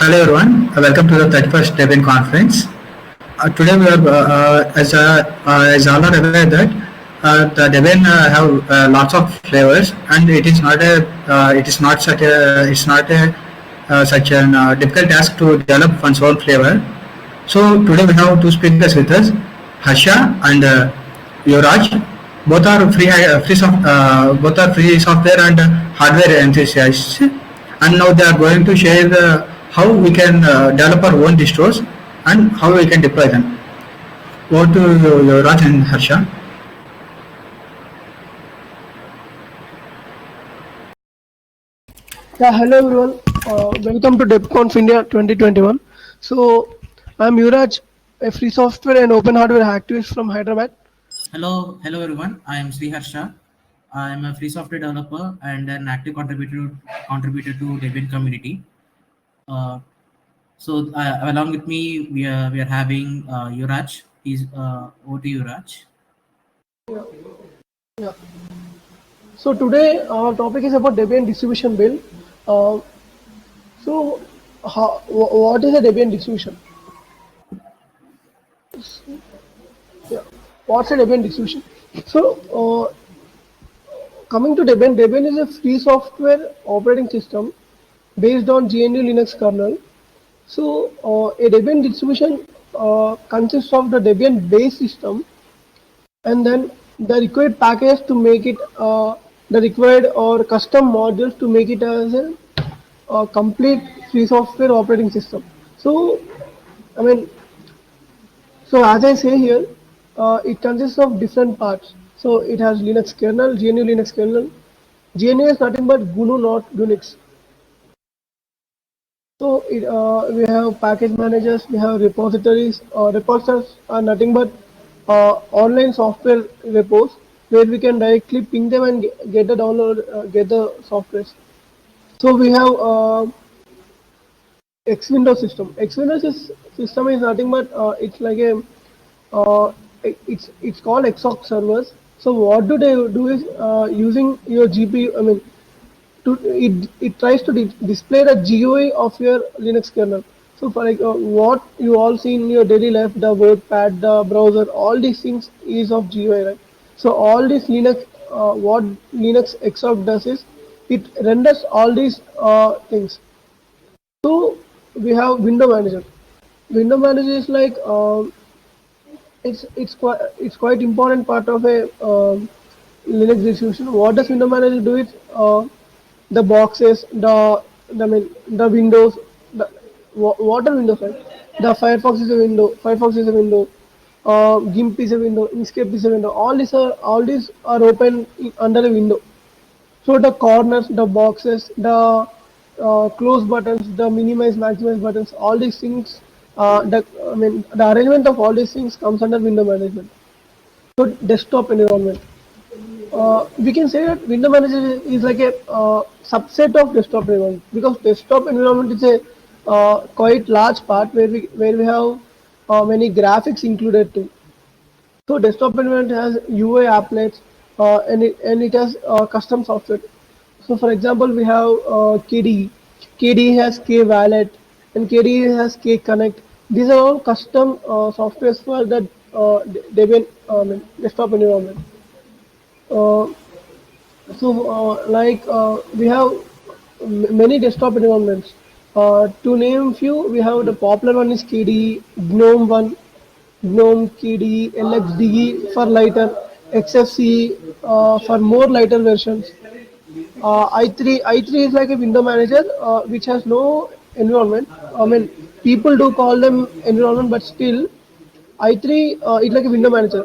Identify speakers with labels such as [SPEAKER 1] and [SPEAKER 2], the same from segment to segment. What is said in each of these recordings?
[SPEAKER 1] Hello everyone, welcome to the 31st Debian conference. Today we are, as all are aware that the Debian have lots of flavors, and it is not such a, it's not a such an difficult task to develop one's own flavor. So today we have two speakers with us, Harsha and Yuvraj. Both are both are free software and hardware enthusiasts, and now they are going to share how we can develop our own distros and how we can deploy them. Over to Yuvraj and Harsha.
[SPEAKER 2] Yeah, hello everyone. Welcome to DebConf India 2021. So, I'm Yuraj, a free software and open hardware activist from Hyderabad.
[SPEAKER 3] Hello everyone. I am Sri Harsha. I am a free software developer and an active contributor to Debian community. Uh, Along with me, we are having Yuraj. He's over to Yuraj.
[SPEAKER 2] Yeah. So today our topic is about Debian distribution build. Uh, so, what is a Debian distribution? Yeah. What's a Debian distribution? So, coming to Debian, Debian is a free software operating system based on GNU Linux kernel. So, a Debian distribution consists of the Debian base system and then the required packages to make it the required or custom modules to make it as a complete free software operating system. So, I mean, so as I say here, it consists of different parts. So it has Linux kernel, GNU Linux kernel. GNU is nothing but GNU, not Unix. So we have package managers, we have repositories. Repositories are nothing but online software repos where we can directly ping them and get the download, get the software. So we have X Windows system. X Windows system is nothing but it's like a it's called XOC servers. So what do they do is using your GPU. I mean, it tries to display the GUI of your Linux kernel. So for like what you all see in your daily life, the WordPad, the browser, all these things is of GUI, right? So all this Linux, what Linux XOC does is it renders all these things. So we have window manager. Window manager is like it's quite important part of a Linux distribution. What does window manager do? It the boxes, I mean the windows, what are windows like? The Firefox is a window. Firefox is a window. GIMP is a window. Inkscape is a window. All these are open under a window. So the corners, the boxes, the close buttons, the minimize, maximize buttons, all these things, the arrangement of all these things comes under window management. So desktop environment. We can say that window manager is like a subset of desktop environment because desktop environment is a quite large part where we have many graphics included too. So desktop environment has UI applets and it has custom software. So for example, we have KDE. KDE has Kvalet and KDE has Kconnect. These are all custom softwares for the Debian desktop environment. Uh, we have many desktop environments. To name few, we have the popular one is KDE, GNOME 1, GNOME, KDE, LXDE for lighter, XFCE for more lighter versions. i3 is like a window manager which has no environment. I mean, people do call them environment, but still, i3 is like a window manager.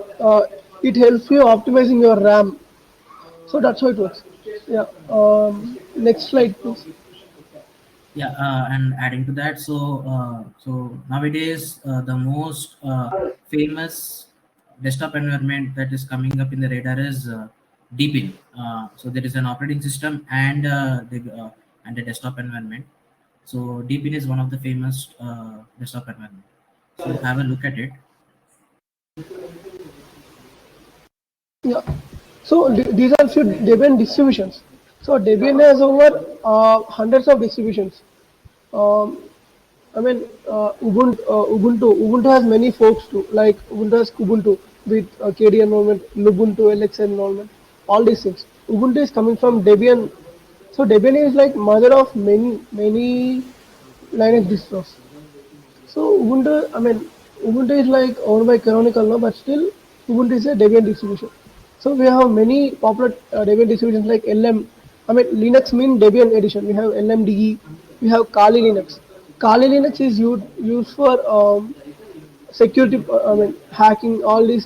[SPEAKER 2] It helps you optimizing your RAM. So that's how it works. Yeah. Next slide, please.
[SPEAKER 3] Yeah, and adding to that, so nowadays the most famous desktop environment that is coming up in the radar is Deepin. So there is an operating system and a desktop environment. So Deepin is one of the famous desktop environment. So have a look at it.
[SPEAKER 2] Yeah. So these are few Debian distributions. So Debian has over hundreds of distributions. Um, I mean, Ubuntu has many forks too. Like Ubuntu has Kubuntu with KD environment, Lubuntu, LXN environment, all these things. Ubuntu is coming from Debian. So Debian is like mother of many Linux distros. So Ubuntu is like owned by Canonical now, but still Ubuntu is a Debian distribution. So we have many popular Debian distributions like LM. I mean Linux mean Debian edition. We have LMDE. We have Kali Linux. Kali Linux is used for security. Hacking all these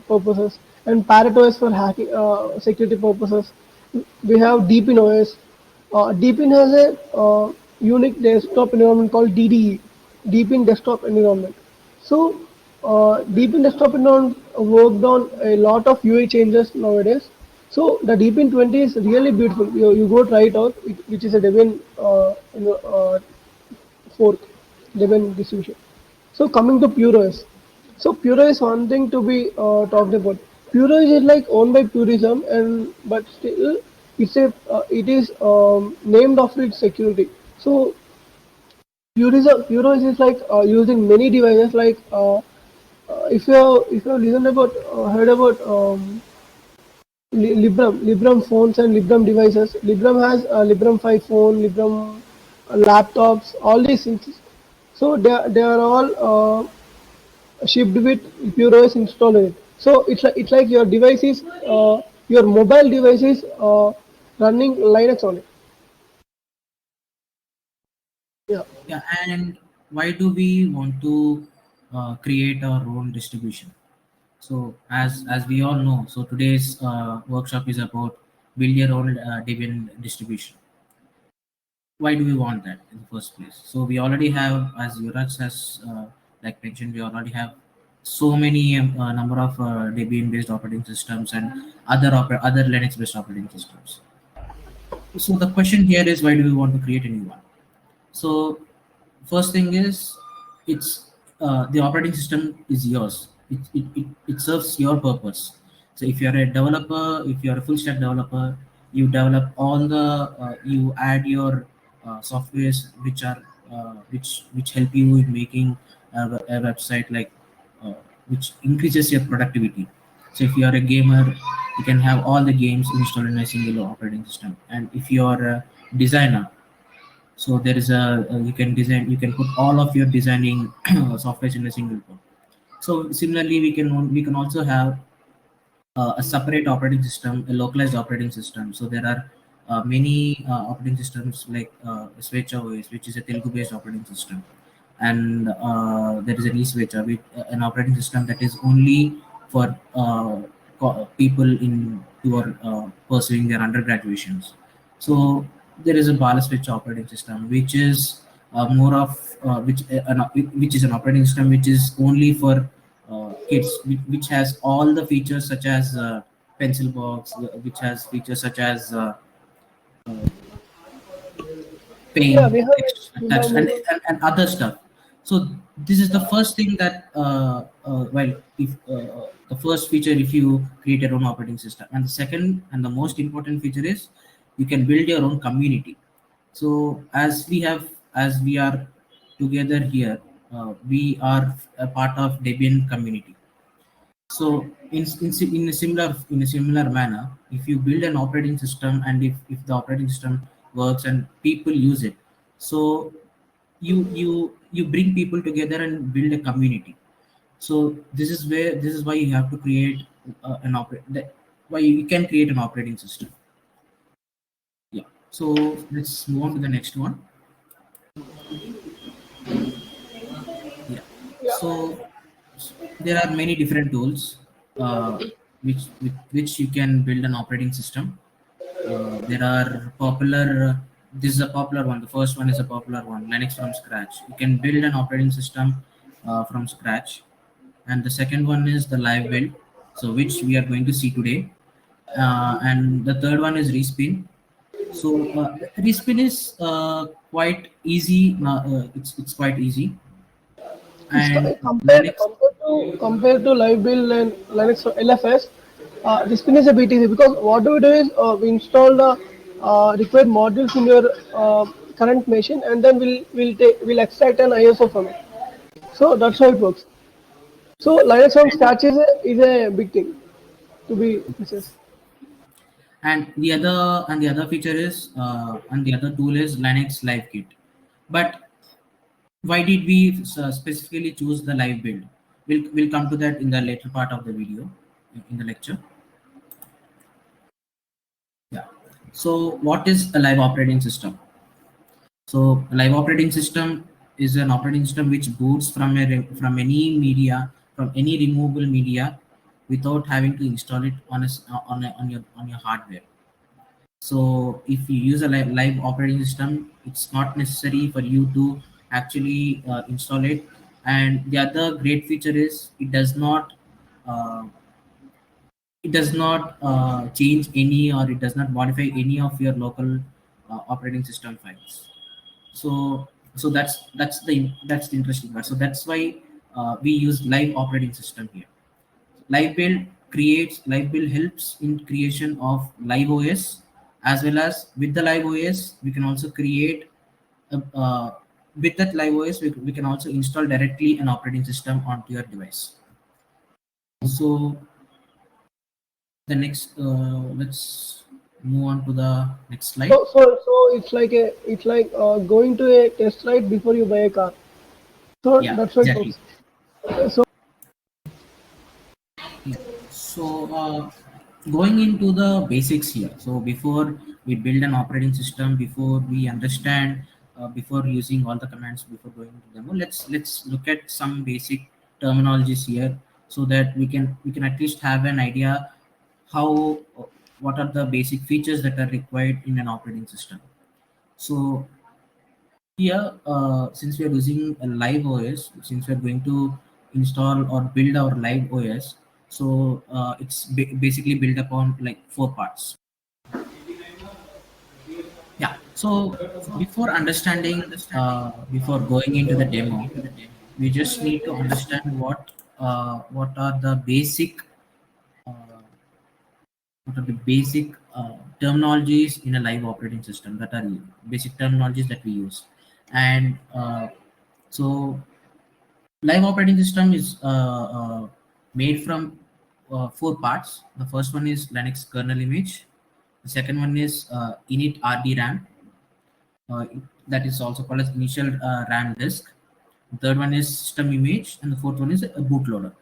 [SPEAKER 2] purposes, and Pareto is for hacking security purposes. We have Deepin OS. Deepin has a unique desktop environment called DDE, Deepin Desktop Environment. So, Deepin Desktop Environment worked on a lot of UI changes nowadays. So, the Deepin 20 is really beautiful. You go try it out, which is a Debian fork, Debian distribution. So, coming to PureOS. So, PureOS is one thing to be talked about. PureOS is like owned by Purism, and but still it is named after its security. So Puros is like using many devices. Like if you have listened about heard about Librem phones and Librem devices. Librem has Librem 5 phone, Librem laptops, all these things. So they are all shipped with PureOS installed in it. So it's like your device is your mobile device is running Linux on it. Yeah.
[SPEAKER 3] Yeah, and why do we want to create our own distribution? So as we all know, so today's workshop is about build your own Debian distribution. Why do we want that in the first place? So we already have, as Yuvraj has like mentioned, we already have so many number of Debian based operating systems and other Linux based operating systems. So the question here is, why do we want to create a new one? So first thing is, it's the operating system is yours. It serves your purpose. So if you're a developer, if you're a full stack developer, you develop all the you add your softwares which help you in making a website, like uh, which increases your productivity. So if you are a gamer, you can have all the games installed in a single operating system. And if you are a designer, so there is you can design, you can put all of your designing software in a single code. So similarly, we can also have a separate operating system, a localized operating system. So there are many operating systems like Switch OS, which is a Telugu based operating system, and there is a eSwitcher, with an operating system that is only for people in who are pursuing their undergraduations. So there is a Bala Switch operating system, which is more of which is an operating system which is only for kids, which has all the features such as pencil box, which has features such as
[SPEAKER 2] Yeah,
[SPEAKER 3] paint,
[SPEAKER 2] we have
[SPEAKER 3] text,
[SPEAKER 2] we
[SPEAKER 3] touch,
[SPEAKER 2] have many.
[SPEAKER 3] and other stuff. So this is the first thing that well, if the first feature, if you create your own operating system, and the second and the most important feature is you can build your own community. So as we are together here, we are a part of Debian community. So in a similar manner, if you build an operating system, and if the operating system works and people use it, so you bring people together and build a community. So this is why you have to create why you can create an operating system. Yeah. So let's move on to the next one. Yeah.
[SPEAKER 2] Yeah.
[SPEAKER 3] So there are many different tools with which you can build an operating system. There are popular. This is a popular one. The first one is a popular one, Linux from scratch. You can build an operating system from scratch, and the second one is the live build, so which we are going to see today. And the third one is Respin. So Respin is quite easy. It's quite easy,
[SPEAKER 2] It's
[SPEAKER 3] and
[SPEAKER 2] compared
[SPEAKER 3] Linux.
[SPEAKER 2] Live Build and Linux LFS. This one is a BTC because what do we do is we install the required modules in your current machine, and then we'll extract an ISO from it. So that's how it works. So Linux from scratch is a big thing to be precise.
[SPEAKER 3] And the other feature is and the other tool is Linux Live Kit. But why did we specifically choose the live build? We'll come to that in the later part of the video, in the lecture. Yeah. So what is a live operating system? So a live operating system is an operating system which boots from from any media, from any removable media, without having to install it on on your hardware. So if you use a live operating system, it's not necessary for you to actually install it. And the other great feature is uh, it does not change any, or it does not modify any of your local operating system files. So that's the interesting part. So that's why we use live operating system here. Live build helps in creation of live OS, as well as with the live OS we can also create with that live OS we can also install directly an operating system onto your device. So the next let's move on to the next slide.
[SPEAKER 2] So it's like going to a test ride before you buy a car. So
[SPEAKER 3] Yeah,
[SPEAKER 2] that's how it
[SPEAKER 3] exactly.
[SPEAKER 2] works. So
[SPEAKER 3] So going into the basics here. So before we build an operating system, before we understand, before using all the commands, before going into demo, let's look at some basic terminologies here, so that we can at least have an idea how what are the basic features that are required in an operating system. So here, since we are using a live OS, since we are going to install or build our live OS, so it's basically built upon like four parts. Yeah. So before understanding, before going into the demo, we just need to understand what are the basic uh, terminologies in a live operating system, that are basic terminologies that we use. And so live operating system is made from four parts. The first one is Linux kernel image. The second one is init RD RAM, uh, that is also called as initial RAM disk. The third one is system image, and the fourth one is a bootloader.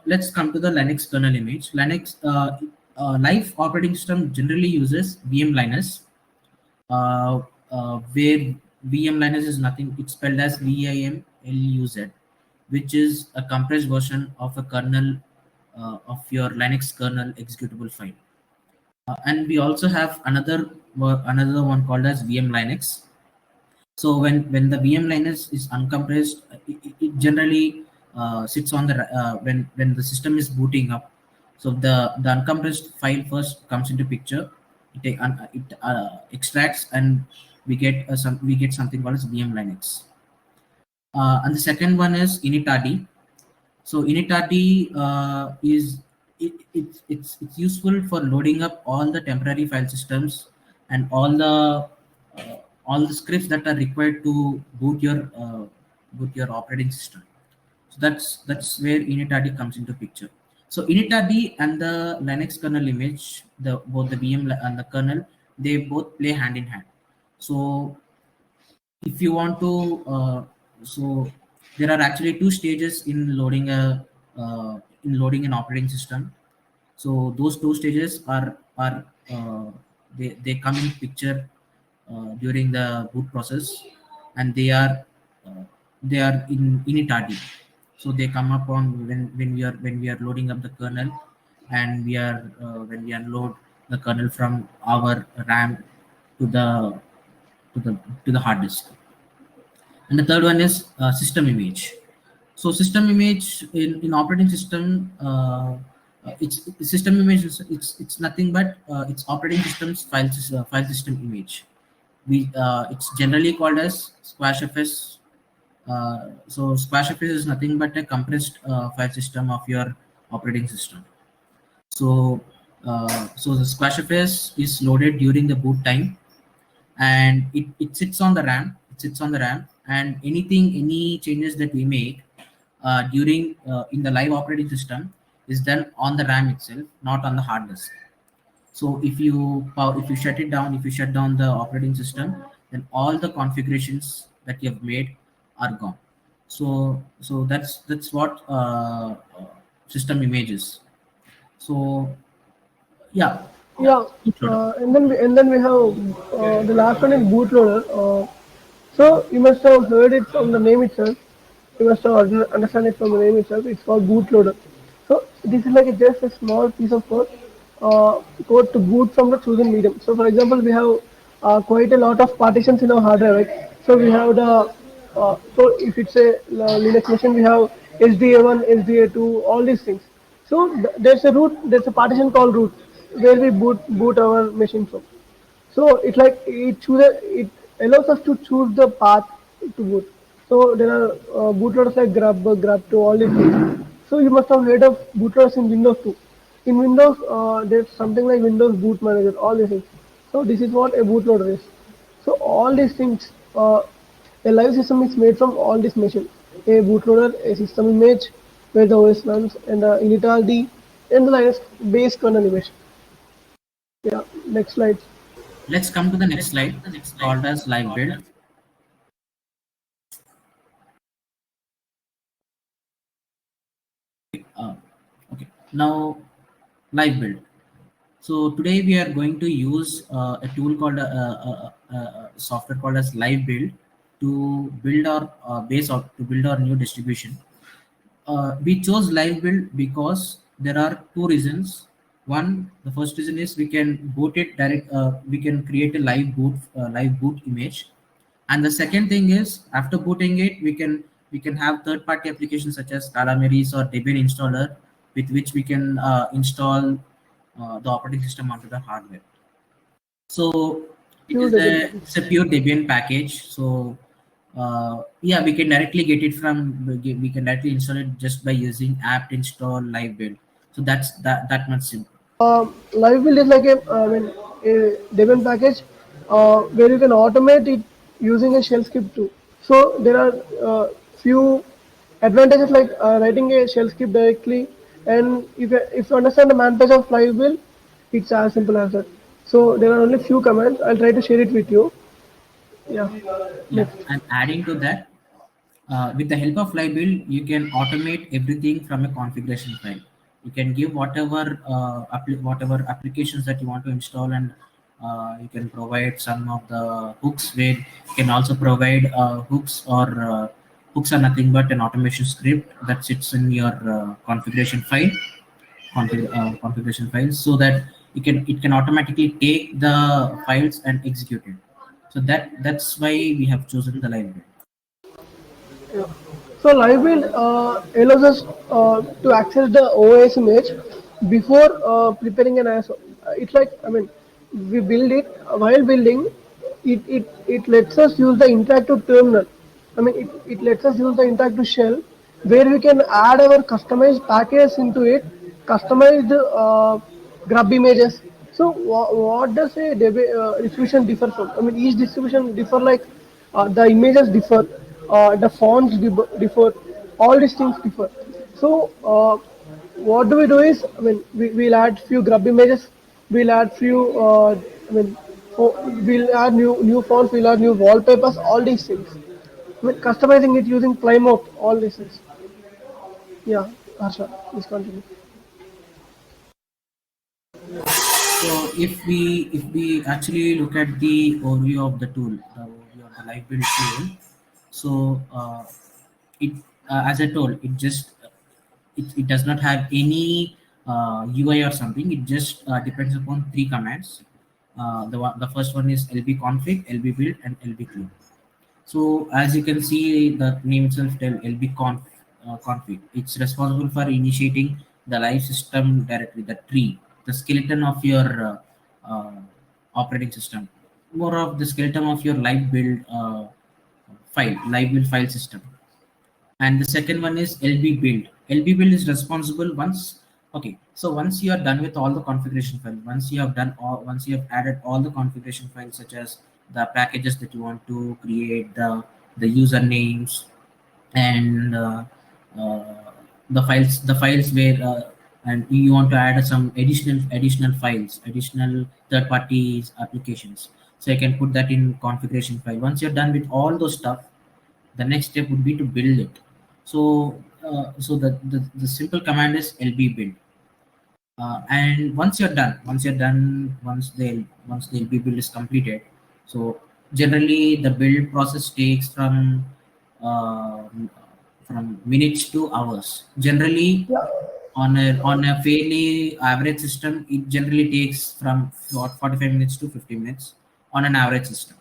[SPEAKER 3] Let's come to the Linux kernel image. Live operating system generally uses VM Linux, where VM Linux is nothing. It's spelled as VIMLUZ, which is a compressed version of a kernel of your Linux kernel executable file. And we also have another one called as VM Linux. So when the VM Linux is uncompressed, it generally sits on the when the system is booting up. So the uncompressed file first comes into picture. It extracts, and we get something called as VM Linux. And the second one is initrd. So initrd is it's useful for loading up all the temporary file systems and all the scripts that are required to boot your operating system. So that's where initrd comes into picture. So initrd and the Linux kernel image, both the VM and the kernel, they both play hand in hand. So if you want to so there are actually two stages in loading an operating system. So those two stages are they come in picture during the boot process, and uh, they are in initrd. So they come up on when we are loading up the kernel, and when we unload the kernel from our RAM to the to the to the hard disk. And the third one is system image. So system image in operating system, it's system image it's nothing but it's operating system's file system image. It's generally called as squashfs. So squashfs is nothing but a compressed file system of your operating system. So so the squashfs is loaded during the boot time, and it sits on the RAM. It sits on the RAM, and any changes that we make during in the live operating system is done on the RAM itself, not on the hard disk. So if you shut it down, if you shut down the operating system, then all the configurations that you have made are gone. So that's what system images. So yeah, yeah.
[SPEAKER 2] Yeah,
[SPEAKER 3] Bootloader.
[SPEAKER 2] and then we have the last one is bootloader. So you must have heard it from the name itself. You must have understand it from the name itself. It's called bootloader. So this is like just a small piece of code to boot from the chosen medium. So for example, we have quite a lot of partitions in our hard drive. Right? So we have so if it's a Linux machine, we have SDA1, SDA2, all these things. So there's a partition called root where we boot our machine from. So it allows us to choose the path to boot. So there are bootloaders like grub2, all these things. So you must have heard of bootloaders in Windows too. In Windows, there's something like Windows Boot Manager, all these things. So this is what a bootloader is. So all these things, a live system is made from all these machines. A bootloader, a system image, where the OS runs, and initrd, and the Linux base kernel image. Yeah, next slide.
[SPEAKER 3] Let's come to the next slide called as live build. Uh, okay, now live build. So today we are going to use a tool called a software called as live build to build our base or to build our new distribution. We chose live build because there are two reasons. One, the first reason is we can boot it direct. We can create a live boot image, and the second thing is after booting it, we can have third-party applications such as Calamares or Debian installer, with which we can install the operating system onto the hardware. So
[SPEAKER 2] Pure Debian
[SPEAKER 3] it's a pure Debian package. So yeah, we can directly get it from we can directly install it just by using apt install live build. So that's that much simple.
[SPEAKER 2] Live build is like a Debian package where you can automate it using a shell script too. So there are few advantages like writing a shell script directly, and if you understand the man page of live build, it's as simple as that. So there are only few commands. I'll try to share it with you. Yeah.
[SPEAKER 3] Yeah,
[SPEAKER 2] Next.
[SPEAKER 3] and adding to that, with the help of live build, you can automate everything from a configuration file. You can give whatever applications that you want to install, and you can provide some of the hooks. Where you can also provide hooks are nothing but an automation script that sits in your configuration files, so that it can automatically take the files and execute it. So that's why we have chosen the live build.
[SPEAKER 2] Yeah. So live build allows us to access the OS image before preparing an ISO. It's like we build it while building. It lets us use the interactive terminal. It lets us use the interactive shell where we can add our customized packages into it, customized grub images. So what does a distribution differ from? Each distribution differ like the images differ, the fonts differ, all these things differ. So what do we do is, we'll add few grub images, we'll add few, we'll add new fonts, we'll add new wallpapers, all these things. Customizing it using Plymouth, all these things. Yeah, Harsha, please continue.
[SPEAKER 3] So if we actually look at the overview of the tool, the overview of the live build tool, so it as I told, it does not have any UI or something. It just depends upon three commands. The first one is lbconfig, lbbuild, and lbclone. So as you can see, the name itself tell config. It's responsible for initiating the live system directory, the tree, the skeleton of your operating system, more of the skeleton of your live build file system. And the second one is lb build. Lb build is responsible once. Okay, so once you are done with all the configuration files, once you have added all the configuration files such as the packages that you want to create, the usernames, and the files where and you want to add some additional files, additional third parties applications. So you can put that in configuration file. Once you're done with all those stuff, the next step would be to build it. So the simple command is lb build. And once the LB build is completed, so generally the build process takes uh, from minutes to hours. Generally,
[SPEAKER 2] Yeah,
[SPEAKER 3] on a fairly average system, it generally takes from 45 minutes to 50 minutes on an average system.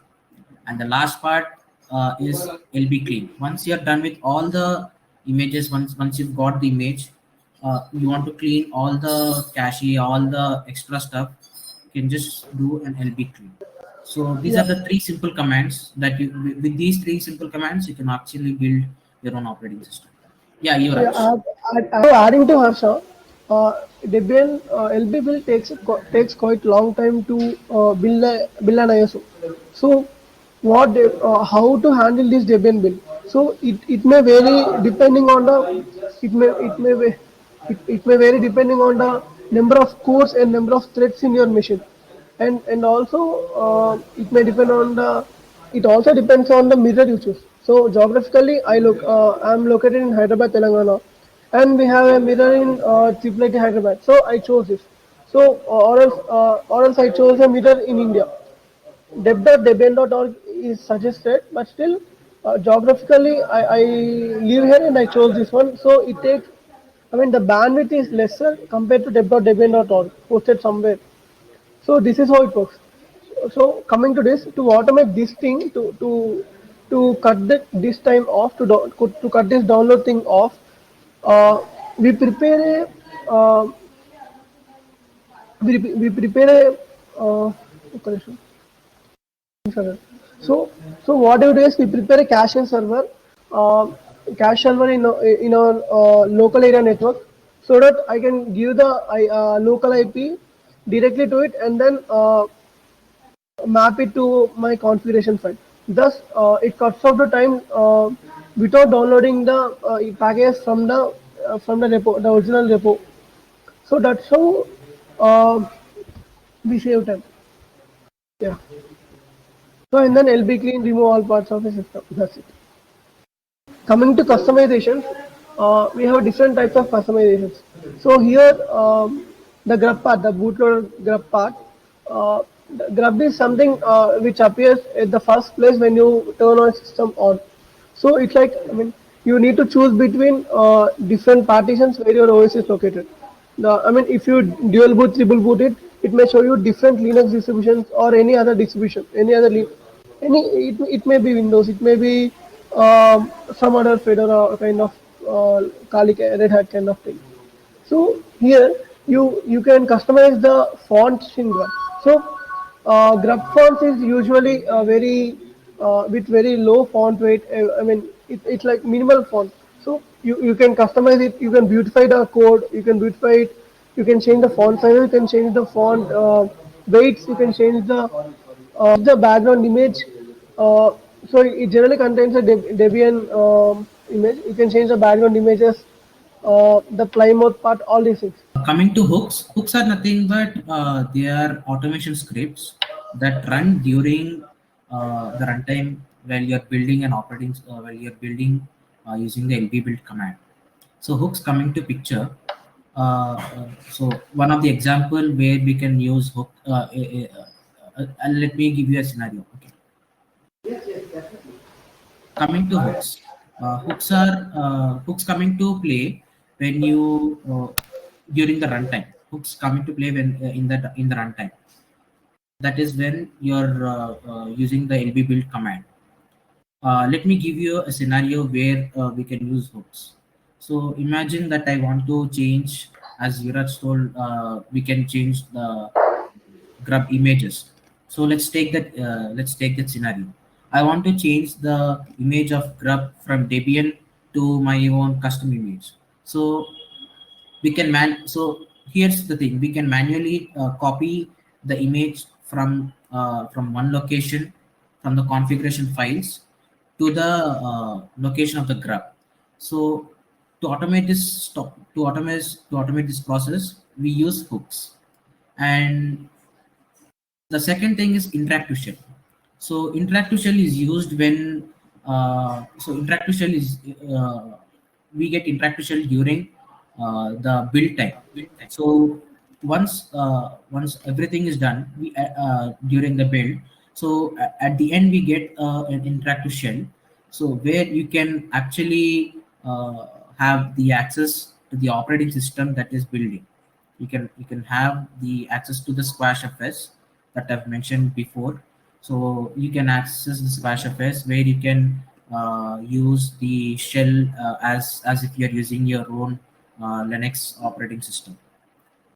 [SPEAKER 3] And the last part is LB clean. Once you're done with all the images, once you've got the image, you want to clean all the cache, all the extra stuff, you can just do an LB clean. So these are
[SPEAKER 2] yeah.
[SPEAKER 3] the three simple commands that you with these three simple commands you can actually build your own operating system. Yeah,
[SPEAKER 2] Yeah,
[SPEAKER 3] Yuvraj.
[SPEAKER 2] adding to Harsha, Debian LB build takes quite long time to build an ISO. So, how to handle this Debian build? So it may vary depending on the it may va- it may vary depending on the number of cores and number of threads in your machine, and also it may depend on the it also depends on the mirror you choose. So geographically, I'm located in Hyderabad, Telangana, and we have a mirror in Triple Hyderabad. So I chose this. So or else I chose a mirror in India. Deb.debian.org is suggested, but still geographically I live here and I chose this one. So it takes, I mean, the bandwidth is lesser compared to deb.debian.org hosted somewhere. So this is how it works. So coming to this, to automate this thing, to cut this time off, to cut this download thing off, uh, we prepare a we prepare a correction. Server. So what we do is we prepare a uh, cache server in our local area network, so that I can give the local IP directly to it, and then map it to my configuration file. Thus, it cuts off the time without downloading the package from the repo, the original repo. So that's how we save time. Yeah. So and then LB clean remove all parts of the system. That's it. Coming to customization, we have different types of customizations. So here, the grub part, the bootloader grub part, the grub is something which appears at the first place when you turn on system on. So it's like, I mean, you need to choose between different partitions where your OS is located. I mean, if you dual boot, triple boot it, it may show you different Linux distributions or any other distribution, it may be Windows, it may be some other Fedora kind of Kali Red Hat kind of thing. So here you can customize the fonts in Grub. So Grub fonts is usually very with very low font weight. I mean it's like minimal font. So you can customize it. You can beautify the code. You can beautify it. You can change the font size. You can change the font weights. You can change the background image. So it generally contains a Debian image. You can change the background images, the Plymouth part, all these things.
[SPEAKER 3] Coming to hooks are nothing but they are automation scripts that run during the runtime while you're building an operating while you're building using the lb build command. So hooks coming to picture. So one of the example where we can use hook. Let me give you a scenario. Okay. Coming to hooks, hooks coming to play when you during the runtime. Hooks coming to play when in the runtime. That is when you're using the lb build command. Let me give you a scenario where we can use hooks. So imagine that I want to change, as Yuvraj told, we can change the grub images. So let's take that scenario. I want to change the image of grub from Debian to my own custom image. So so here's the thing: we can manually copy the image from one location from the configuration files to the location of the grub. So to automate this process, we use hooks. And the second thing is interactive shell. So interactive shell is used when interactive shell is we get interactive shell during the build time. So once everything is done, we during the build. So at the end we get an interactive shell. So where you can actually have the access to the operating system that is building. You can have the access to the Squash FS that I've mentioned before. So you can access the Squash FS where you can use the shell as if you're using your own Linux operating system,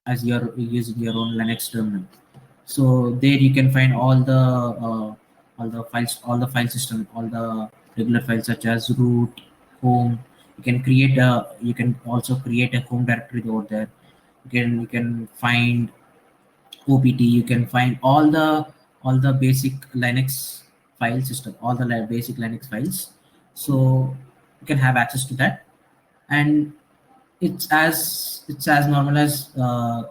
[SPEAKER 3] as you're using your own Linux terminal. So there you can find all the file system, all the regular files such as root, home. You can also create a home directory over there. You can find OPT. You can find all the basic Linux file system, all the basic Linux files. So you can have access to that, and it's as normal as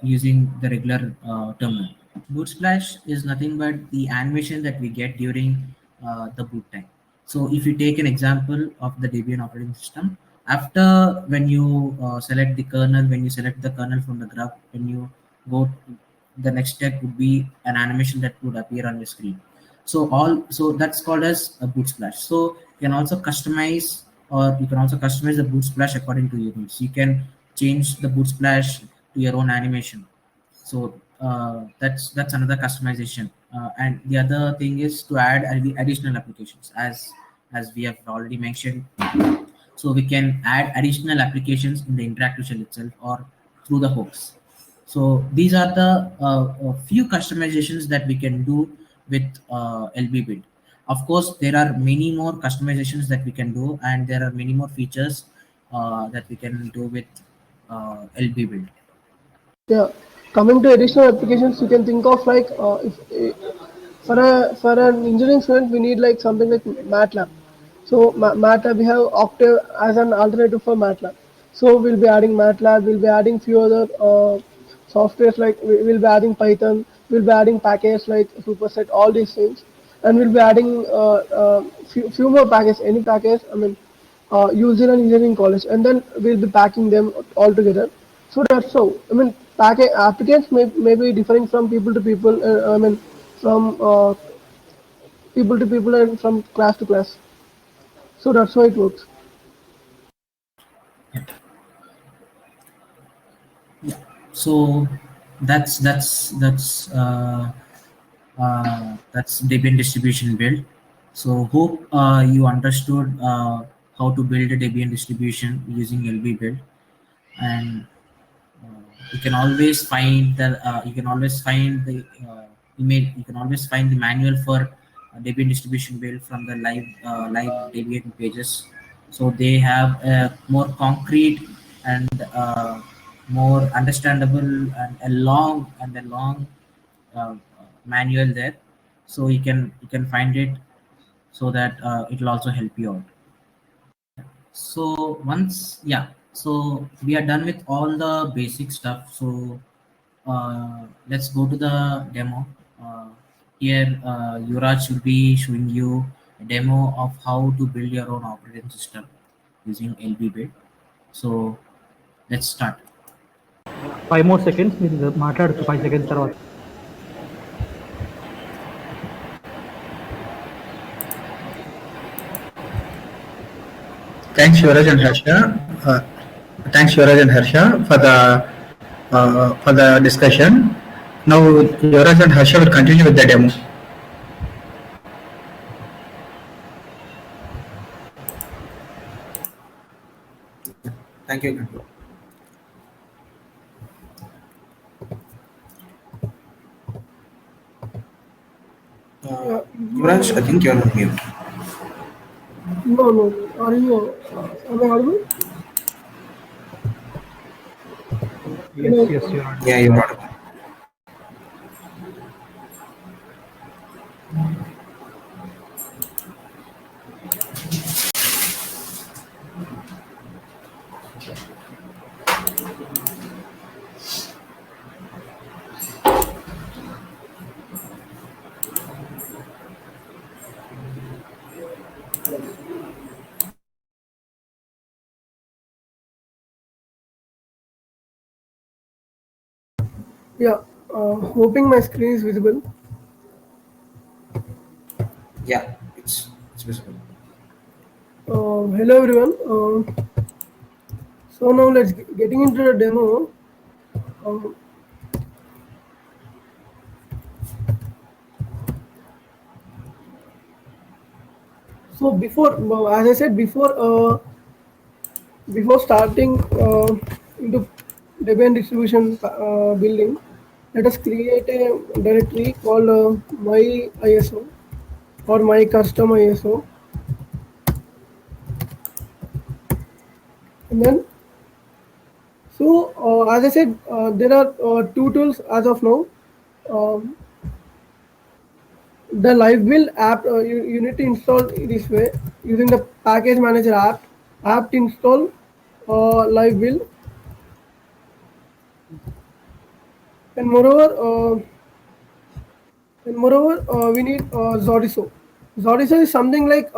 [SPEAKER 3] using the regular terminal. Boot splash is nothing but the animation that we get during the boot time. So if you take an example of the Debian operating system, after when you select the kernel, when you select the kernel from the graph, when you go, the next step would be an animation that would appear on your screen. So that's called as a boot splash. So you can also customize, or you can also customize the boot splash according to your needs. You can change the boot splash to your own animation. So that's another customization. And the other thing is to add additional applications, as we have already mentioned. So we can add additional applications in the interactive shell itself or through the hooks. So these are the few customizations that we can do with LB build. Of course, there are many more customizations that we can do, and there are many more features that we can do with LB build.
[SPEAKER 2] Yeah, coming to additional applications, you can think of like if for an engineering student, we need like something like MATLAB. So MATLAB, we have Octave as an alternative for MATLAB. So we'll be adding MATLAB. We'll be adding few other softwares like we'll be adding Python. We'll be adding packages like Superset, all these things, and we'll be adding few more packages. Any package, I mean, used in an engineering college, and then we'll be packing them all together. So that's so. I mean, applicants may be differing from people to people. I mean, from people to people and from class to class. So that's how it works.
[SPEAKER 3] Yeah. So that's Debian distribution build. So hope you understood how to build a Debian distribution using LB build, and you can always find the email. You can always find the manual for Debian distribution build from the live Debian pages. So they have a more concrete and more understandable and a long uh, manual there. So you can find it, so that it will also help you out. So we are done with all the basic stuff. So let's go to the demo. Here Yuvraj will be showing you a demo of how to build your own operating system using LB build. So let's start.
[SPEAKER 4] 5 more seconds. మీరు మాట్లాడుతూ 5 seconds తర్వాత.
[SPEAKER 1] Thanks, Yuvraj and Harsha. Thanks, Yuvraj and Harsha, for the discussion. Now, Yuvraj and Harsha will continue with the demo.
[SPEAKER 3] Thank you. Yuvraj, I think you're on mute.
[SPEAKER 2] No. Are you? Am I audible?
[SPEAKER 4] Yes, you're on.
[SPEAKER 3] Yeah, you're audible.
[SPEAKER 2] Yeah, hoping my screen is visible.
[SPEAKER 3] Yeah, it's visible.
[SPEAKER 2] Hello everyone. So now let's getting into the demo. Um, so before, as I said before starting into Debian distribution building, let us create a directory called my ISO or my custom ISO, and then as I said, there are two tools as of now. Um, the live build app you need to install this way using the package manager app to install live build, and moreover we need Zodiso. Zodiso is something like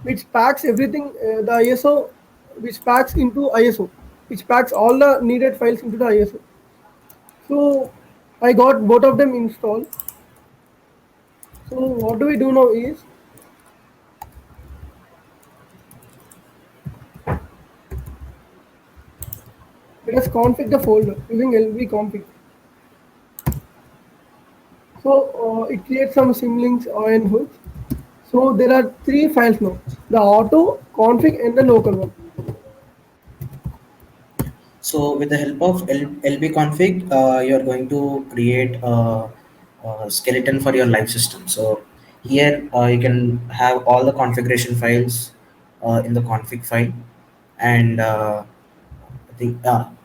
[SPEAKER 2] which packs everything, the ISO, which packs into ISO, which packs all the needed files into the ISO. So I got both of them installed. So what do we do now is let us config the folder using lb config. So it creates some symlinks and hooks. So there are three files now: the auto, config, and the local one.
[SPEAKER 3] So with the help of lbconfig, you are going to create a skeleton for your live system. So here you can have all the configuration files in the config file, and I think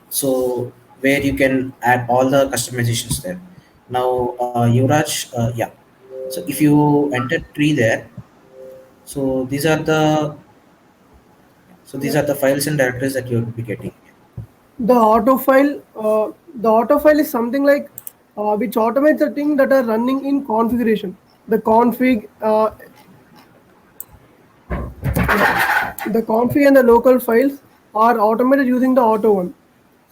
[SPEAKER 3] so where you can add all the customizations there. Now, Yuvraj, yeah. So if you enter tree there, so these are the files and directories that you'll be getting.
[SPEAKER 2] The auto file is something like which automates the thing that are running in configuration. The config, the config and the local files are automated using the auto one.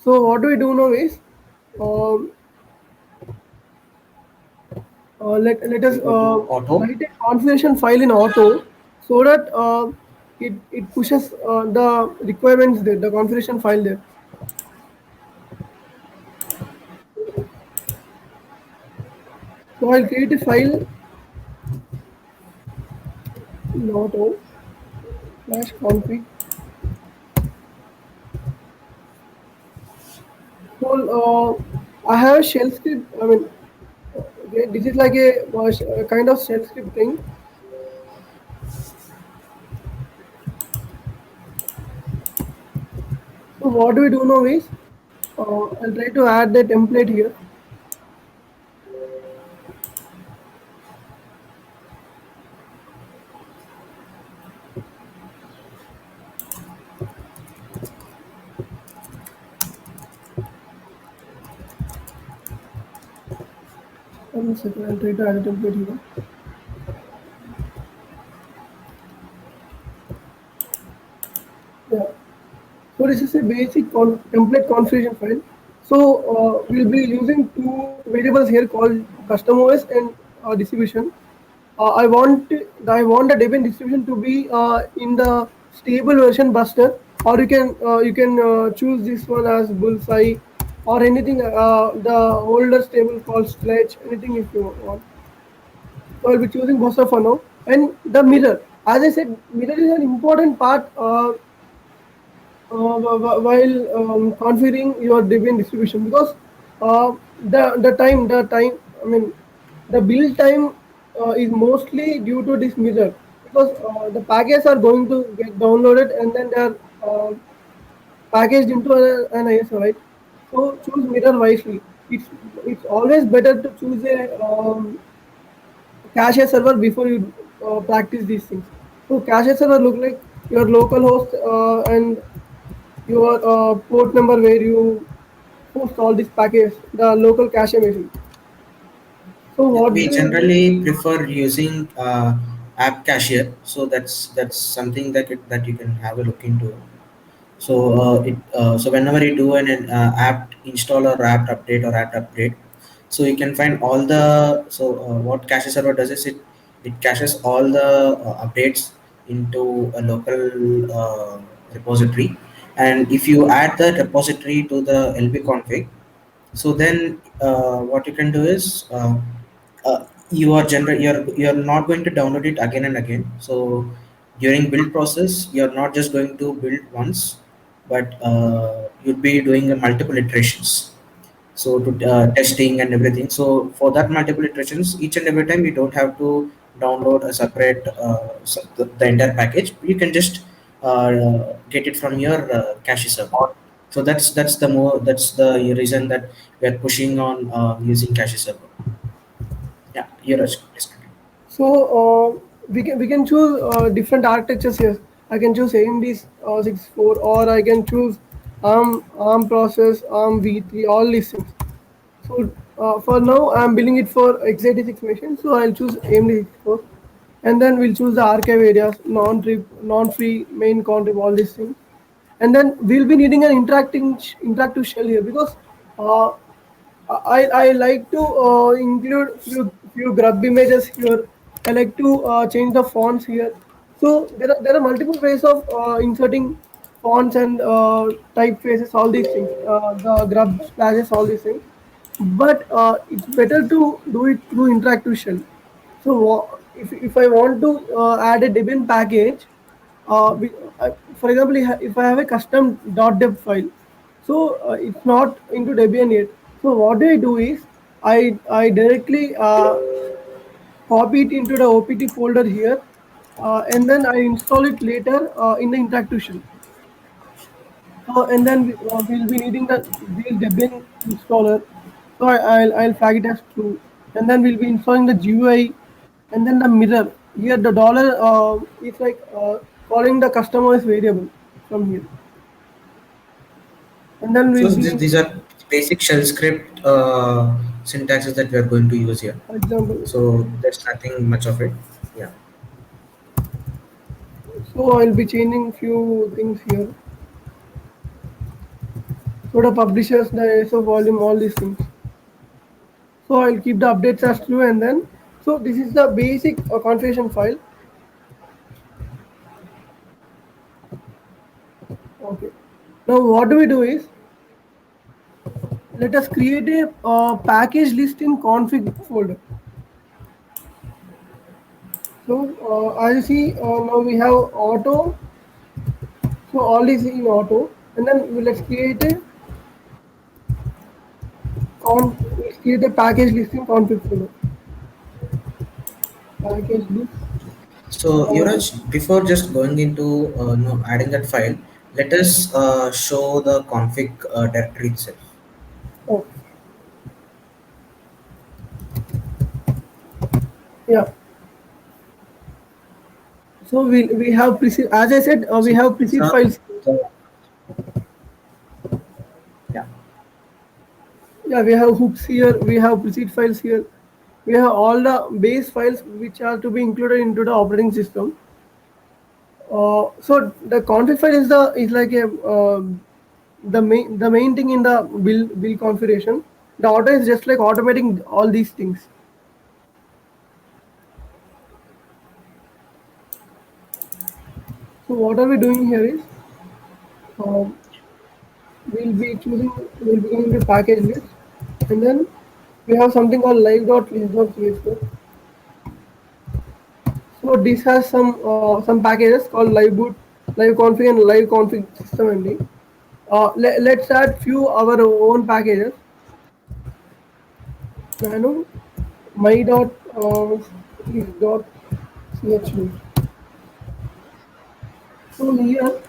[SPEAKER 2] So what do we do now is um, let us
[SPEAKER 3] We go to auto.
[SPEAKER 2] write a configuration file in auto so that it pushes the requirements there, the configuration file there. So I'll create a file in auto /config. So I have a shell script. I mean, okay, this is like a kind of shell script thing. So what do we do now is I'll try to add the template here. One second, I'll try to add a template here. Yeah. So this is a basic template configuration file. So we'll be using two variables here called custom OS and distribution. I want the Debian distribution to be in the stable version Buster, or you can choose this one as Bullseye, or anything the older stable called Sledge, anything if you want. So I'll be choosing Buster for now. And the mirror, as I said, mirror is an important part while configuring your Debian distribution, because the time I mean the build time is mostly due to this mirror, because the packages are going to get downloaded and then they are packaged into an ISO, right? So choose mirror wisely. It's always better to choose a cache server before you practice these things. So cache server look like your local host and your port number where you host all these packages, the local cache machine. So
[SPEAKER 3] Yeah,
[SPEAKER 2] what
[SPEAKER 3] we
[SPEAKER 2] do we do?
[SPEAKER 3] generally prefer using app cashier. So that's something that you can have a look into. So so whenever you do an app install or app update or app upgrade, so you can find all the, so what cache server does is it caches all the updates into a local repository. And if you add the repository to the lb config, so then what you can do is you're not going to download it again and again. So during build process you're not just going to build once, but you'd be doing multiple iterations, so to testing and everything. So for that multiple iterations, each and every time you don't have to download a separate the entire package. You can just get it from your cache server. So that's the reason that we are pushing on using cache server. Yeah, you're right. Yes.
[SPEAKER 2] So we can choose different architectures here. I can choose AMD 64, or I can choose ARM process, ARM V3, all these things. So for now, I'm building it for x86 machine. So I'll choose AMD 64, and then we'll choose the archive areas, non-free, main contrib, all these things. And then we'll be needing an interactive shell here, because uh, I like to include few grub images here. I like to change the fonts here. So there are multiple ways of inserting fonts and typefaces, all these things, the grub splashes, all these things. But it's better to do it through interactive shell. So if I want to add a Debian package, for example, if I have a custom .deb file, so it's not into Debian yet. So what do I do is I directly copy it into the OPT folder here, and then I install it later in the interactive shell. And then we'll be needing the real Debian installer. So I'll flag it as true, and then we'll be installing the GUI, and then the mirror. Here the dollar is like calling the customer's variable from here, and then
[SPEAKER 3] So
[SPEAKER 2] we'll be,
[SPEAKER 3] these are basic shell script syntaxes that we are going to use here.
[SPEAKER 2] for example.
[SPEAKER 3] So there's nothing much of it. Yeah.
[SPEAKER 2] So I'll be changing few things here. So the publishers, the ISO volume, all these things. So I'll keep the updates as true, and then so this is the basic configuration file. Okay. Now what do we do is, let us create a package list in config folder. So as you see, now we have auto. So all is in auto, and then let's create a let's create a package list in config folder. Package list.
[SPEAKER 3] So Yuvraj, before just going into no, adding that file, let us show the config directory itself.
[SPEAKER 2] Oh, yeah. So we have preset, as I said, we
[SPEAKER 3] So
[SPEAKER 2] have
[SPEAKER 3] these
[SPEAKER 2] preset
[SPEAKER 3] are
[SPEAKER 2] files.
[SPEAKER 3] the, yeah.
[SPEAKER 2] Yeah, we have hooks here, we have preset files here, we have all the base files which are to be included into the operating system. So the config file is like a the main thing in the build configuration. The auto is just like automating all these things. So what are we doing here is, um, we'll be going to package list, and then we have something called live.list.csv. So this has some packages called liveboot, live config, and live config system MD. Let's add few our own packages. Nano my dot is dot chmod. So here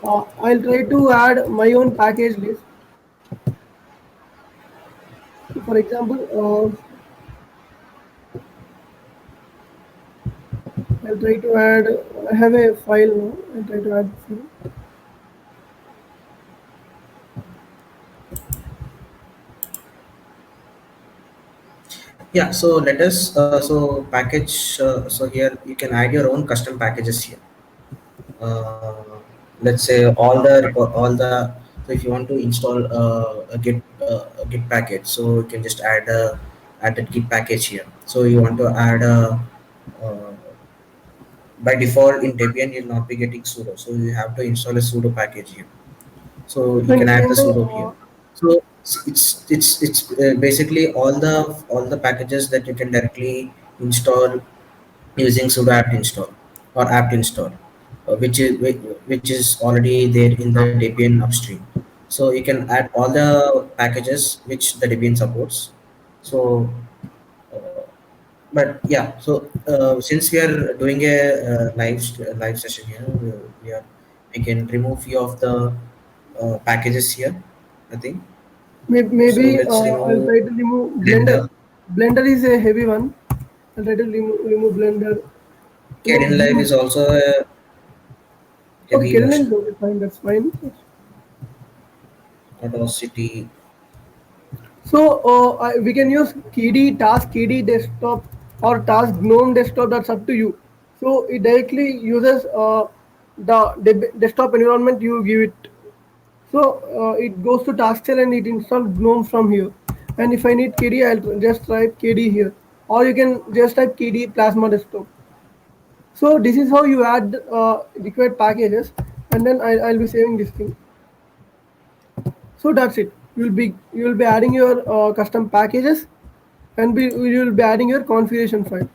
[SPEAKER 2] I'll try to add my own package list. So for example, I'll try to add. I have a file now. I'll try to add file.
[SPEAKER 3] Yeah, so let us so package so here you can add your own custom packages here. Let's say all the so if you want to install a git package, so you can just add a git package here. So you want to add a uh, by default in Debian you'll not be getting sudo, so you have to install a sudo package here. So you can add the
[SPEAKER 2] And
[SPEAKER 3] sudo here. So it's basically all the packages that you can directly install using sudo apt install or apt install, which is already there in the Debian upstream. So you can add all the packages which the Debian supports. So uh, but yeah, so since we are doing a live session here, we can remove few of the packages here, I think. So
[SPEAKER 2] maybe
[SPEAKER 3] let's
[SPEAKER 2] I'll
[SPEAKER 3] remove
[SPEAKER 2] try to remove Blender.
[SPEAKER 3] Blender.
[SPEAKER 2] Blender is a heavy one. I'll try to remove Blender. No,
[SPEAKER 3] Kden Live
[SPEAKER 2] Vue.
[SPEAKER 3] is also a
[SPEAKER 2] Okay,
[SPEAKER 3] heavy
[SPEAKER 2] Kdenlive
[SPEAKER 3] version.
[SPEAKER 2] is okay, fine, that's fine.
[SPEAKER 3] Audacity.
[SPEAKER 2] So we can use KD, Task KD desktop or Task GNOME desktop. That's up to you. So it directly uses the desktop environment you give it. So it goes to task cell and it installs GNOME from here. And if I need KD, I'll just type KD here. Or you can just type KD Plasma Desktop. So this is how you add required packages, and then I'll be saving this thing. So that's it. You'll be adding your custom packages, and you'll be adding your configuration file.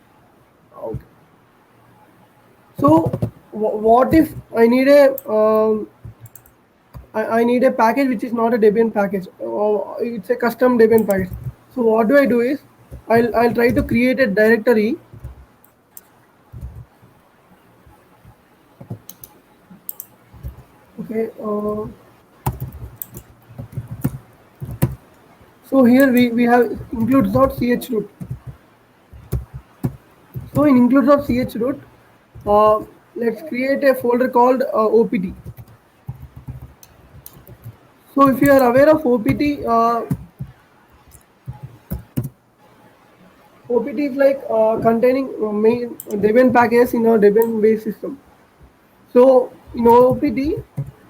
[SPEAKER 2] Okay. So what if I need I need a package which is not a Debian package. It's a custom Debian package. So what do I do is I'll try to create a directory. Okay. So here we have includes.chroot. So in includes.chroot, let's create a folder called OPT. So if you are aware of OPT, OPT is like containing main Debian packages in our Debian based system. So in OPT,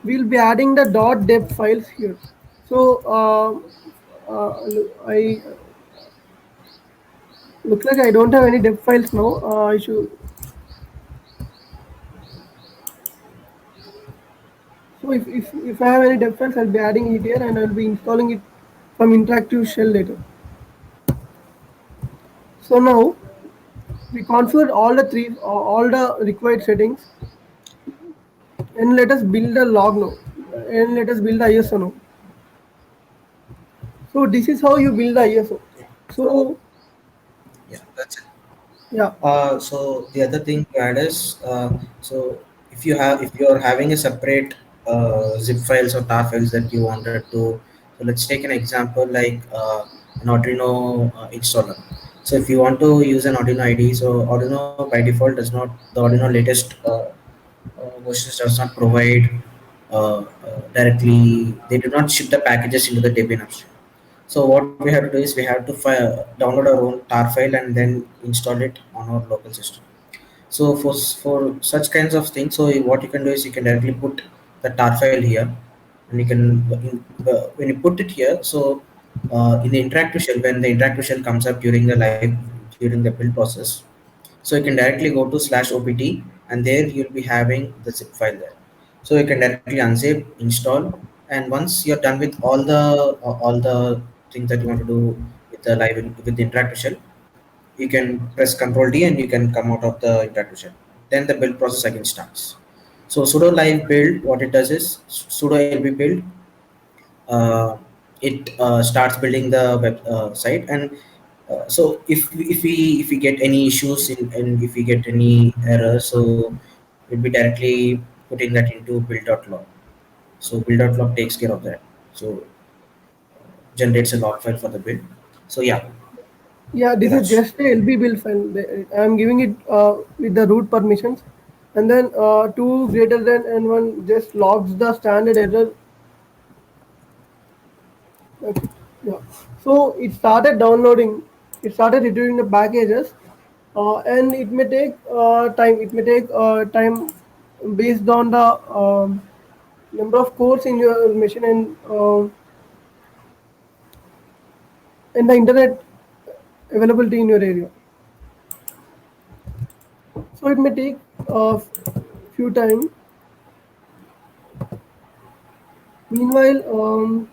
[SPEAKER 2] we'll be adding the .deb files here. So I looks like I don't have any deb files now. I should. So if I have any deb files, I'll be adding it here and I'll be installing it from interactive shell later. So now we configured all the required settings, and let us build a log now, and let us build the ISO now. So this is how you build the ISO.
[SPEAKER 3] Yeah. So
[SPEAKER 2] So
[SPEAKER 3] yeah, that's it.
[SPEAKER 2] yeah,
[SPEAKER 3] So the other thing to add is so if you are having a separate zip files or tar files that you wanted to, so let's take an example like an Arduino installer. So if you want to use an Arduino IDE, so Arduino by default does not the Arduino latest versions does not provide directly. They do not ship the packages into the Debian upstream. So what we have to do is we have to download our own tar file and then install it on our local system. So for such kinds of things, so what you can do is you can directly put the tar file here, and you can when you put it here. So in the interactive shell, when the interactive shell comes up during the build process, so you can directly go to /opt, and there you'll be having the zip file there. So you can directly unzip, install, and once you're done with all the things that you want to do with the with the interactive shell, you can press Control D and you can come out of the interactive shell. Then the build process again starts. So sudo live build, what it does is sudo lb build. Uh, it starts building the web site, and so if we get any issues and if we get any errors, so we'll be directly putting that into build.log. So build.log takes care of that. So generates a log file for the build. So yeah,
[SPEAKER 2] yeah, this is
[SPEAKER 3] Viraj.
[SPEAKER 2] just a LB build file. I'm giving it with the root permissions, and then two greater than and one just logs the standard error. Okay. Yeah. So it started downloading. it started retrieving the packages, and it may take time. It may take time based on the number of cores in your machine and the internet availability in your area. So it may take a few time. Meanwhile,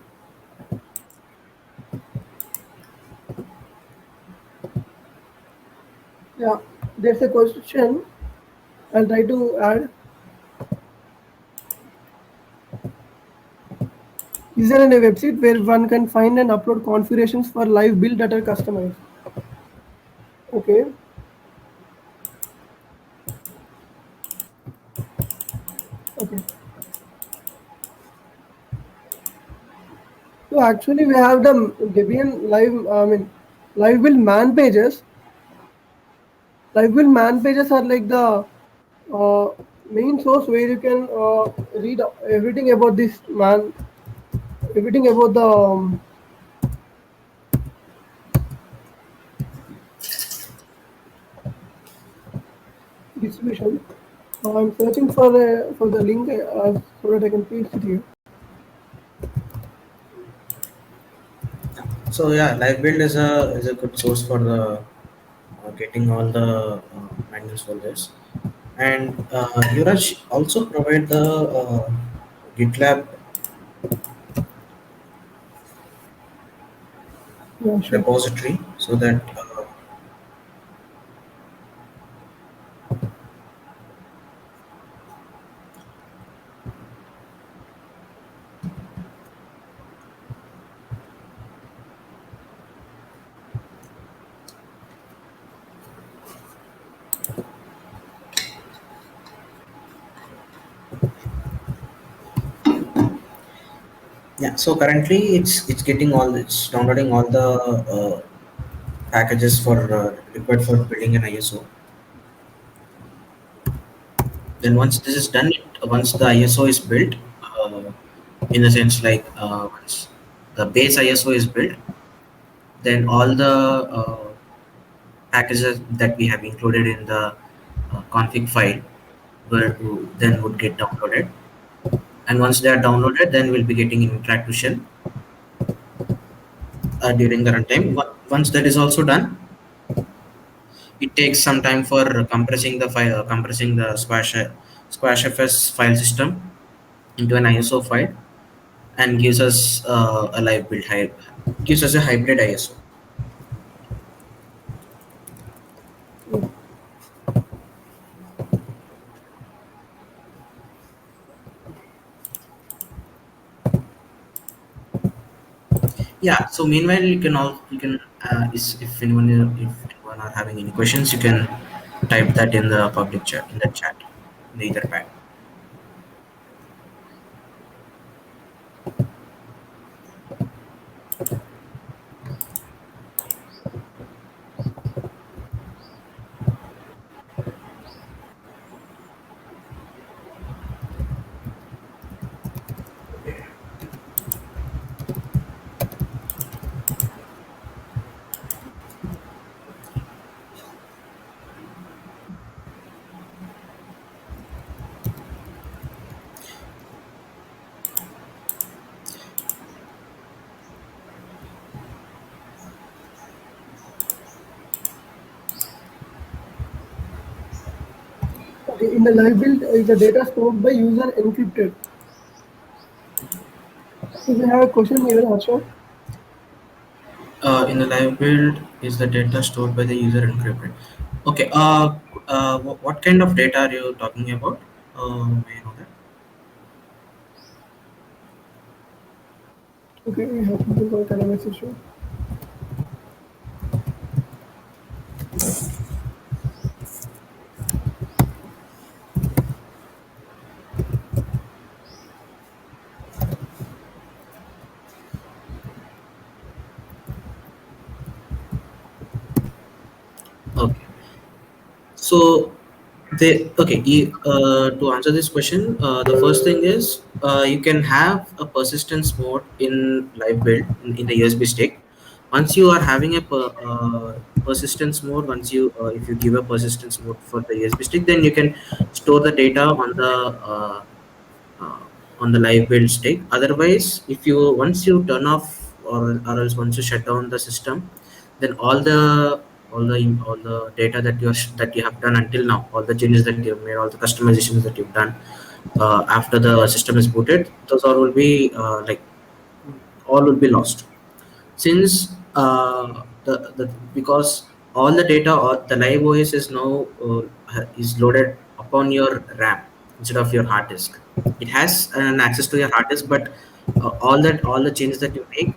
[SPEAKER 2] yeah, there's a question I'll try to add. Is there any website where one can find and upload configurations for live build that are customized? Okay. Okay. So actually, we have the Debian live. I mean, live build man pages. Live build man pages are like the uh, main source where you can read everything about this man, everything about the distribution. I'm searching for the link so that I can paste it here.
[SPEAKER 3] So yeah, live build is a good source for the getting all the manuals folders. And Yuraj also provide the GitLab
[SPEAKER 2] Yeah, sure.
[SPEAKER 3] repository so that yeah. So currently it's getting all it's downloading all the packages for required for building an ISO. Then once this is done, once the ISO is built, in a sense like once the base ISO is built, then all the packages that we have included in the config file then would get downloaded. And once they are downloaded, then we'll be getting an interactive shell during the runtime. Once that is also done, it takes some time for compressing the file, compressing the squashfs file system into an ISO file, and gives us a live build gives us a hybrid ISO. Yeah. So meanwhile, you can if anyone are having any questions, you can type that in the public chat in the chat in the Etherpad.
[SPEAKER 2] Okay, in the live build, is the data stored by user encrypted? So we have a question here, Harsha.
[SPEAKER 3] In the live build, is the data stored by the user encrypted? Okay. What kind of data are you talking about? May I know that?
[SPEAKER 2] Okay, we have something called dynamics issue.
[SPEAKER 3] Okay. So to answer this question, the first thing is you can have a persistence mode in live build in the USB stick, Once you are having a persistence mode, once you if you give a persistence mode for the USB stick, then you can store the data uh, on the live build stick. Otherwise, if you once you turn off, or else once you shut down the system, then all the data that you have done until now, all the changes that you've made, all the customizations that you've done after the system is booted, those all will be all will be lost. Since the because all the data or the live OS is now is loaded upon your RAM instead of your hard disk. It has an access to your hard disk, but all the changes that you make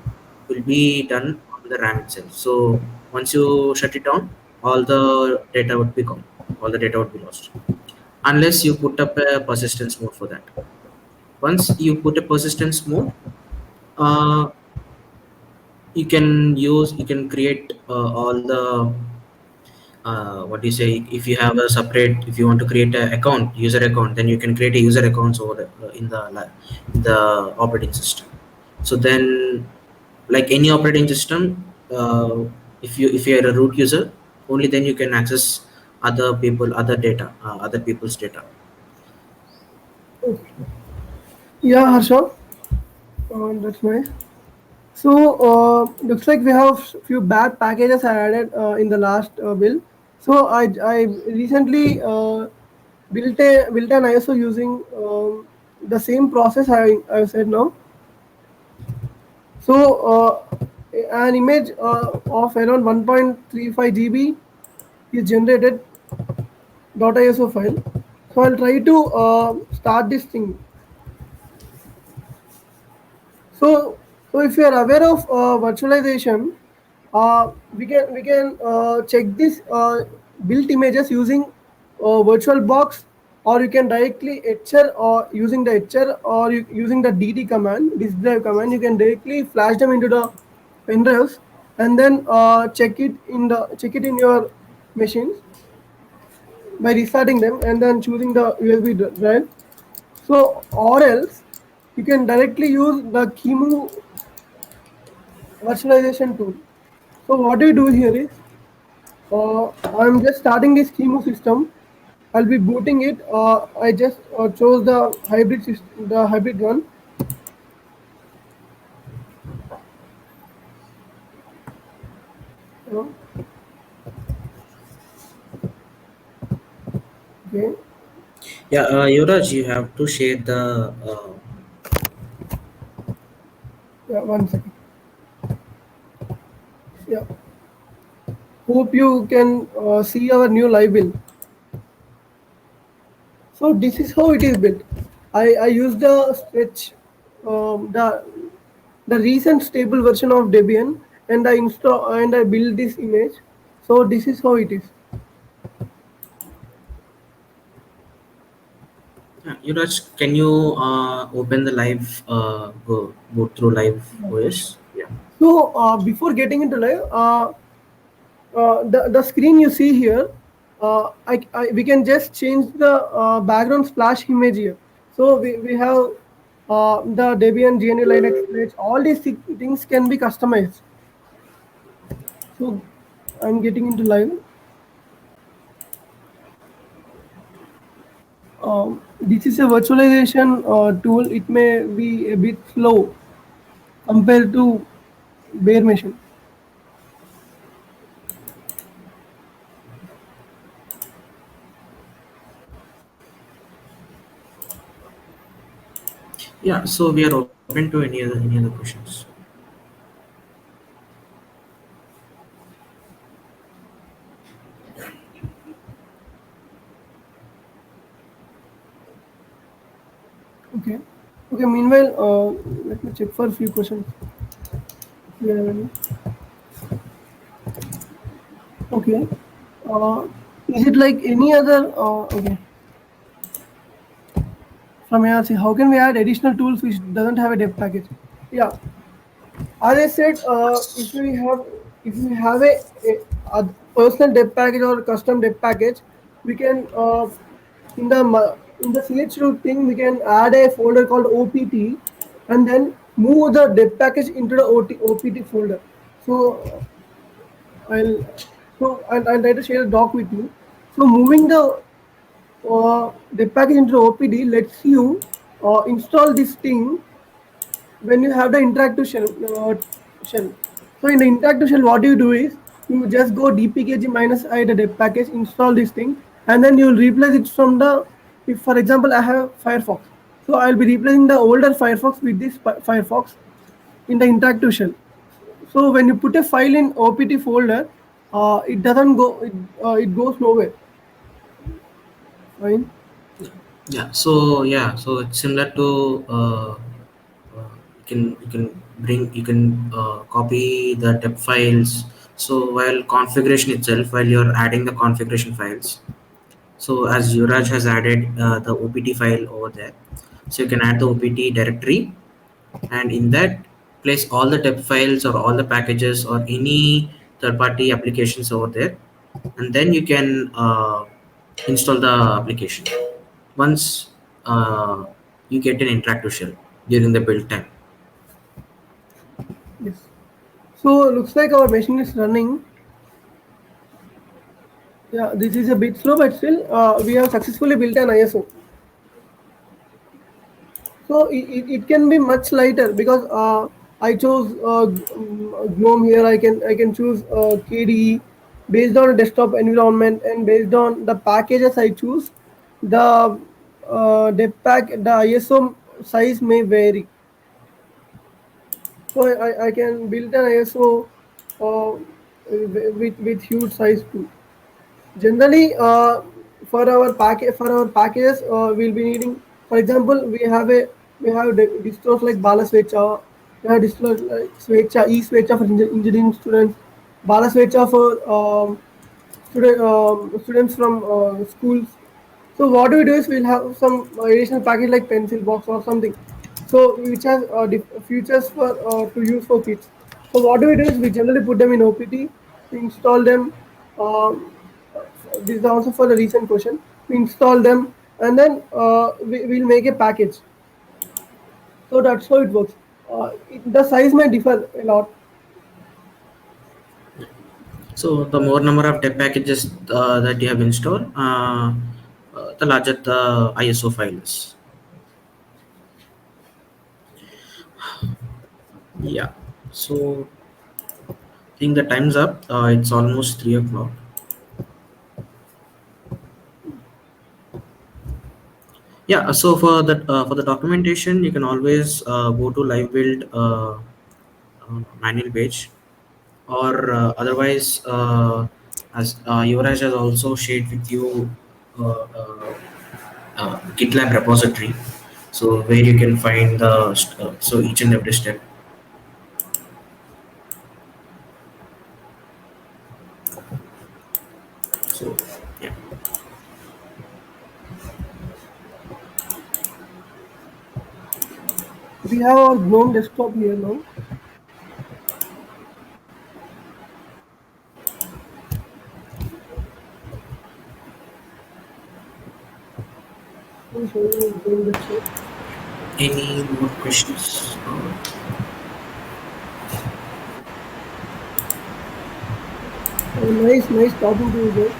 [SPEAKER 3] will be done on the RAM itself. So once you shut it down, all the data would be gone. All the data would be lost unless you put up a persistence mode for that. Once you put a persistence mode, uh, you can create all the what do you say, if you have a separate, if you want to create an account, user account, then you can create a user accounts over in the operating system. So then, like any operating system, if you are a root user, only then you can access other people's data.
[SPEAKER 2] Yeah, Harsha, that's nice. So looks like we have few bad packages added in the last build. So I recently built an ISO using the same process I said now. So an image of around 1.35 GB is generated .iso file. So I'll try to start this thing. So if you are aware of virtualization, we can check this built images using VirtualBox, or you can directly etcher or using the etcher, or using the DD command, disk drive command. You can directly flash them into the pen drives, and then check it in your machines by restarting them and then choosing the USB drive. So or else you can directly use the QEMU virtualization tool. So what we do here is, I'm just starting this QEMU system. I'll be booting it. I just chose the hybrid system, the hybrid one. Uh, okay.
[SPEAKER 3] Yeah, Yuvraj, you have to share the
[SPEAKER 2] Yeah. 1 second. Yeah. Hope you can see our new live build. So this is how it is built. I use the stretch, um, the the recent stable version of Debian, and I install and I build this image. So this is how it is.
[SPEAKER 3] Yeah, Yuvraj, can you open the live, go through live OS? Yeah.
[SPEAKER 2] So before getting into live, the screen you see here, we can just change the background splash image here. So we have the Debian, GNU Linux image. All these things can be customized. So I'm getting into live. This is a virtualization tool. It may be a bit slow compared to bare machine.
[SPEAKER 3] Yeah, so we are open to any other questions.
[SPEAKER 2] Okay. Okay. Meanwhile, let me check for a few questions. If you have any. Okay. Uh, is it like any other? Okay. From ARC, how can we add additional tools which doesn't have a dev package? Yeah. As I said, if we have a personal dev package or custom dev package, we can in the CH root thing we can add a folder called OPT, and then move the dev package into the OPT folder. So I'll I'll try to share a doc with you. So moving the package into OPD lets you install this thing when you have the interactive shell. So in the interactive shell, what you do is you just go dpkg minus I the dep package, install this thing, and then you will replace it from the. If for example I have Firefox, so I'll be replacing the older Firefox with this Firefox in the interactive shell. So when you put a file in opt folder, it doesn't go. It goes nowhere. Fine.
[SPEAKER 3] So it's similar to you can copy the dep files. So while configuration itself, while you're adding the configuration files, so as Yuvraj has added the opt file over there, so you can add the opt directory, and in that place all the dep files or all the packages or any third-party applications over there, and then you can install the application once you get an interactive shell during the build time.
[SPEAKER 2] Yes. So looks like our machine is running. Yeah, this is a bit slow, but still we have successfully built an ISO. So it can be much lighter because I chose GNOME here. I can choose KDE based on a desktop environment, and based on the packages I choose, the the ISO size may vary. So I can build an ISO with huge size too. Generally, for our packages, we'll be needing. For example, we have distros like Balasvecha, we have distros like Svecha, eSvecha for engineering students, Balasvecha for students from schools. So what we do is we'll have some additional package like Pencil Box or something. So which has features for to use for kids. So what we do is we generally put them in OPT, we install them. Um, this is also for the recent question. We install them, and then we'll make a package. So that's how it works. The size may differ a lot.
[SPEAKER 3] So the more number of dep packages that you have installed, the larger the ISO file is. Yeah. So I think the time's up. It's almost 3 o'clock. Yeah. So for the documentation, you can always go to live build manual page, or otherwise, as Yuvraj has also shared with you GitLab repository, so where you can find the so each and every step. So yeah.
[SPEAKER 2] We have our GNOME desktop here now. I'll show you GNOME desktop.
[SPEAKER 3] Any more questions?
[SPEAKER 2] Nice talking to you guys.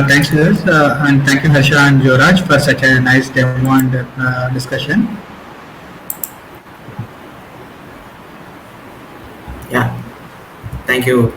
[SPEAKER 1] Thanks, Liz, and thank you, Harsha and Yoraj, for such a nice demo and discussion.
[SPEAKER 3] Yeah. Thank you.